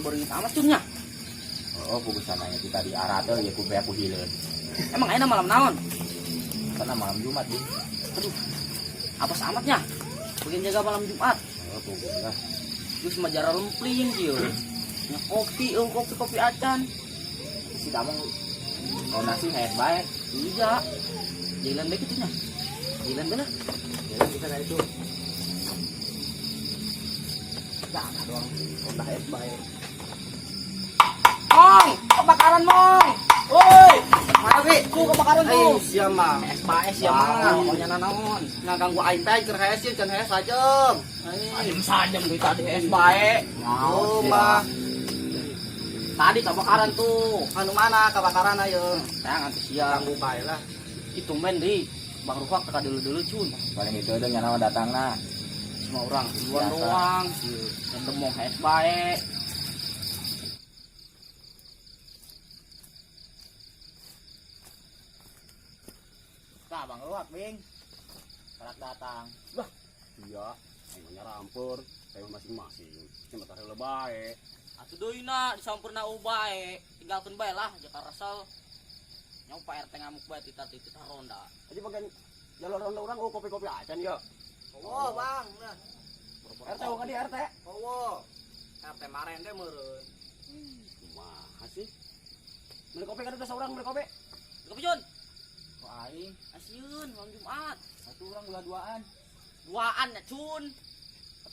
beringit amat cunnya. Oh, pugusan nanya kita di arah tuh ya ku bea ku hileun. Emang enak malam naon? Karena malam Jumat Bing. Aduh, apa samatnya? Bikin jaga malam Jumat. Oh, pugus lah. Terus majara lempling kieu. Nya kopi acan. Si kamu mau nasi hayat baik. Iya. Jalan baik itu nya. Jalan bener. Jalan bisa dari itu. Jangan doang. Udah hayat baik. Mong, kebakaran Mong. Woi, mana wi? Ku kebakaran tuh. Sia mah. SBS ya mah. Pokoknya naon. Ngaganggu aing teh keur heesin can hees sajem. Sajem deui tadi hees bae. Oh, mah. Tadi kebakaran tuh. Anu mana kebakaran ayeuna? Tah nganti siang. Ganggu bae lah. Itu men di Bang Rufak teka dulu cun. Paling itu udah nyana datangna. Semua orang duluan Biasa. doang. Yang demong hees bae. Nah, Bang Ruak, Bing. Karak datang. Lah, iya, emangnya rampur, kayak masing-masing. Cuma taruh lebay. Atuh deui na disampurna bae. Tinggalkeun bae lah jaka resel. Nya Pak RT ngamuk bae tita ronda. Jadi bagian jalur ronda orang, oh kopi-kopi aja nih ya. Oh, Bang. Nah. RT, bukan di RT. Oh, RT maren teh meureun. Kumaha sih? Beli kopi kan udah seorang beli kopi. Kopi Jun. Kok aing? Asieun malam Jumat. Satu orang dua-duaan. Duaan ya Cun.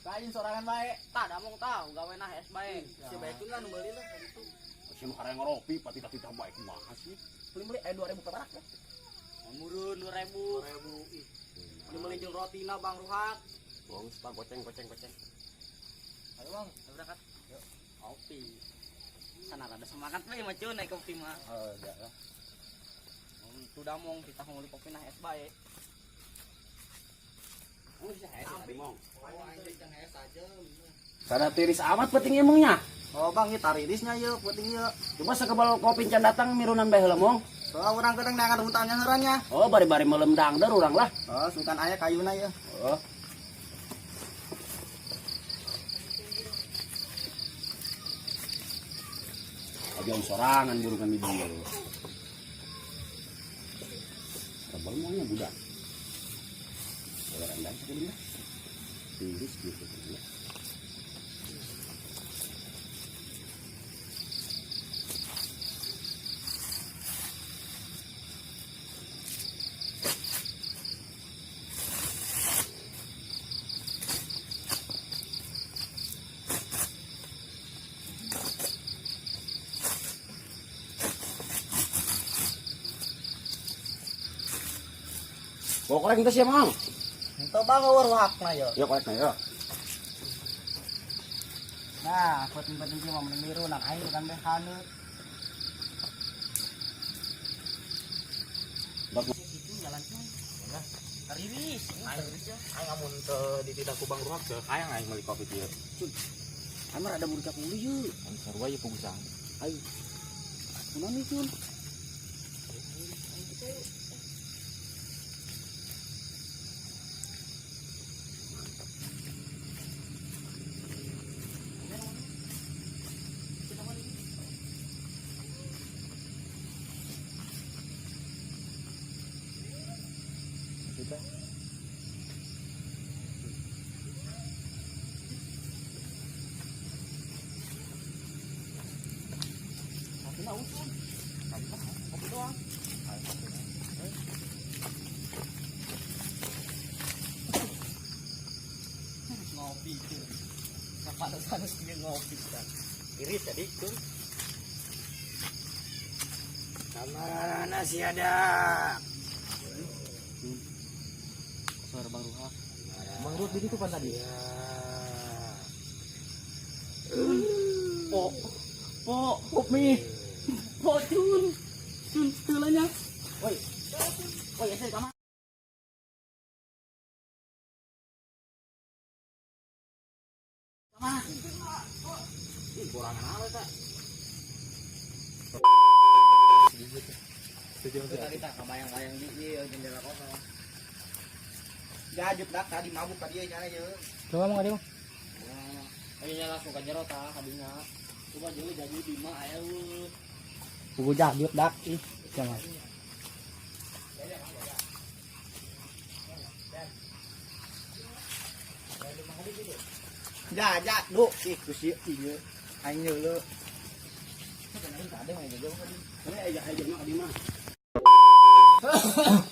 Kain sorangan baik. Tah damong tah gawena es bae. Si baekeun lah nu meuli lah gitu. Masih mau karena ngeropi, pati tati tambah kumaha sih? Beli 2000 perak ya. Murun 2000. 2000. Ini meuli jeung rotina Bang Ruhak. Bong, pak goceng. Ayo Bang. Kita berangkat. Yuk. Kopi. Sana rada semangat bae mah Cun naik kopi mah. Oh, enggak lah. Itu damong kita meuli kopi nah es bae. Oh, bisa es tadi mong. Oh, anjing jeung es aja. Sana tiris amat penting emangnya. Oh, Bang, ieu taririsnya yeuh, penting yeuh. Coba sakebal kopi can datang mirunan bae heula mong. Soal urang kadang neangan hutannya heurannya. Oh, bari-bari melem dangder urang lah. Oh, sultan aya kayuna yeuh. Oh. Aja sorangan burungan di dia. Rebel maunya budak. Orang dan sebelumnya. Tiris gitu. Bawa korek itu siapa mang? Ento Bang Ruhakna yeuh. Ya koreknya ya. Nah, penting-penting mah mending biru nang aing kan beh haneut. Itu jalan Cun. Ya. Tariris. Aing amun teu dititah ku Bang Ruhak teu hayang aing meuli kopi kieu. Amar ada budak uli yuk. Anu sarua ieu pugusan. Ayo. Kunaon nih Cun? Ngopi Cun. Panas-panas dia ngopi kan. Iris jadi Cun. Mana sih ada? Suara Bang Ruhak. Bang Ruhak di situ pan tadi. Po mie. Po Cun. Cun setelahnya. Woi, Woi, saya kamar. Kamar. ih kurangan apa tak? Tadi tak kabayang-bayang di jendela kosong. Jajut dak tadi mabuk tadi nyana yeuh. Coba mau ngadi mah. Ayo nyala langsung ka jero tah kadinya. Coba jauh jadi di mah ayo. Buku jadut dak ih. Jangan. Ja, du, ih kusi ieu. Aing lu.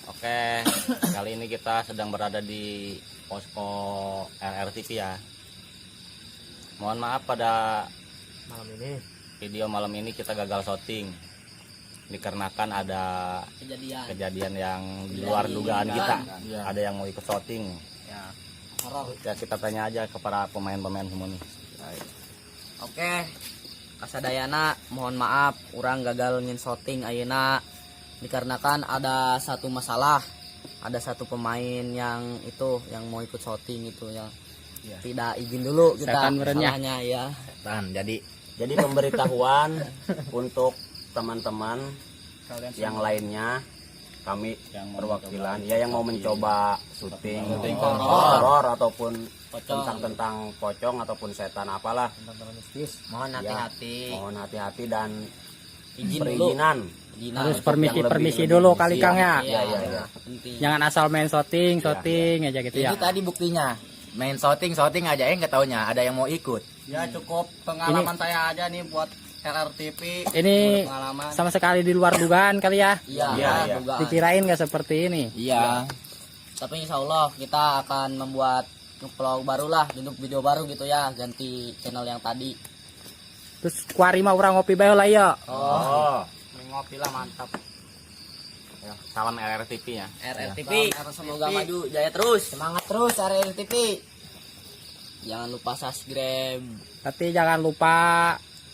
Oke, kali ini kita sedang berada di posko RRTP ya. Mohon maaf pada video malam ini kita gagal syuting dikarenakan ada kejadian yang di luar dugaan kita. Ada yang mau ikut syuting. Ya kita tanya aja kepada pemain-pemain semua nih. Oke, kasadayana mohon maaf orang gagal ngin syuting ayeuna dikarenakan ada satu masalah. Ada satu pemain yang mau ikut syuting itu yang tidak izin dulu kita salahnya ya. Jadi pemberitahuan untuk teman-teman yang lainnya, kami yang perwakilan ya yang mau mencoba syuting horor ataupun tentang pocong ataupun setan apalah, Mohon hati-hati. mohon hati-hati dan Izin perizinan. Harus Yang permisi lebih dulu Indonesia. kali Kang ya. Iya. Penting. Jangan asal main syuting aja gitu ya. Itu tadi buktinya. Main syuting aja nggak taunya ada yang mau ikut. Ya cukup pengalaman saya aja nih buat RRTP. Ini Pengalaman. sama sekali di luar dugaan kali ya. Iya, dugaan. Dikirain nggak seperti ini. Iya. Tapi insya Allah kita akan membuat vlog baru lah, video baru gitu ya, ganti channel yang tadi. Terus kuari mah orang ngopi bae lah ya. Oh, Ngopi lah mantap. Ya, salam RRTP ya. RRTP semoga maju jaya terus. Semangat terus RRTP. Jangan lupa subscribe. Tapi jangan lupa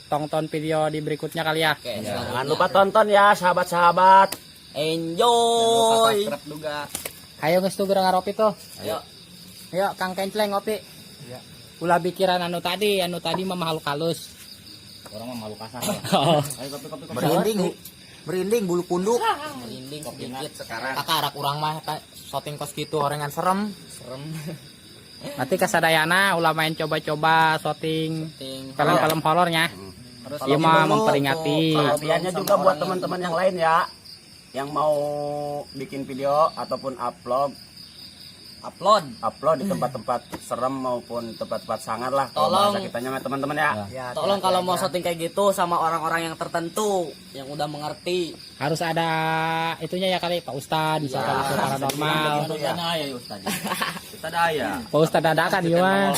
tonton video di berikutnya kali ya. Oke, jangan lupa tonton ya sahabat-sahabat. enjoy. Subscribe juga. Ayo geus tuh gerang ngaropi tuh. Ayo. Ayo Kang Kenceleng ngopi. Iya. Ulah pikiran anu tadi mah makhluk halus. Orang mah malu kasar. Oh. Ayo kopi. Merinding bulu punduk. Merinding sedikit sekarang. Kakak arak urang mah syuting kos gitu orengan serem. Nanti kasadayana ulah main coba-coba syuting Ting. film-film horornya. Terus Ieu mah memperingati. Perhatiannya juga buat teman-teman yang lain ya, yang mau bikin video ataupun upload di tempat-tempat serem maupun tempat-tempat sangar lah. Kalau Tolong. bahasa kitanya mah teman-teman ya. Tolong kalau mau syuting kayak gitu sama orang-orang yang tertentu yang udah mengerti. Harus ada itunya ya kali Pak Ustad, misalkan itu paranormal. Ya Pak Ustad dadakan ieu mah.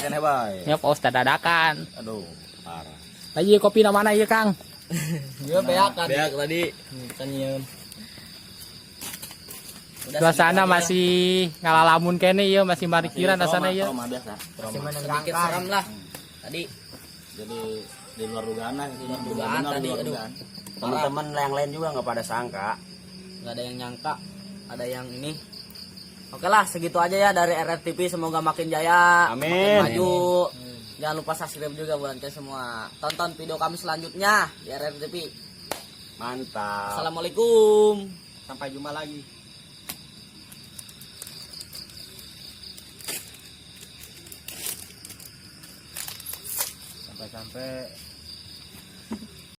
Ya Pak Ustad dadakan. Aduh, parah. Lagi kopi na mana ieu Kang? Iya beak tadi. Kan ieu. Suasana masih ngalalamun kene ieu masih marikiran rasana ieu. Sedikit serem lah. Tadi Jadi di luar dugaan lah. dugaan tadi aduh. Teman-teman yang lain juga nggak pada sangka. Nggak ada yang nyangka, ada yang ini. Oke lah, segitu aja ya dari RRTP. Semoga makin jaya, Amin. makin maju. Jangan lupa subscribe juga buat kalian semua. Tonton video kami selanjutnya di RRTP. Mantap. Assalamualaikum. Sampai jumpa lagi. Sampai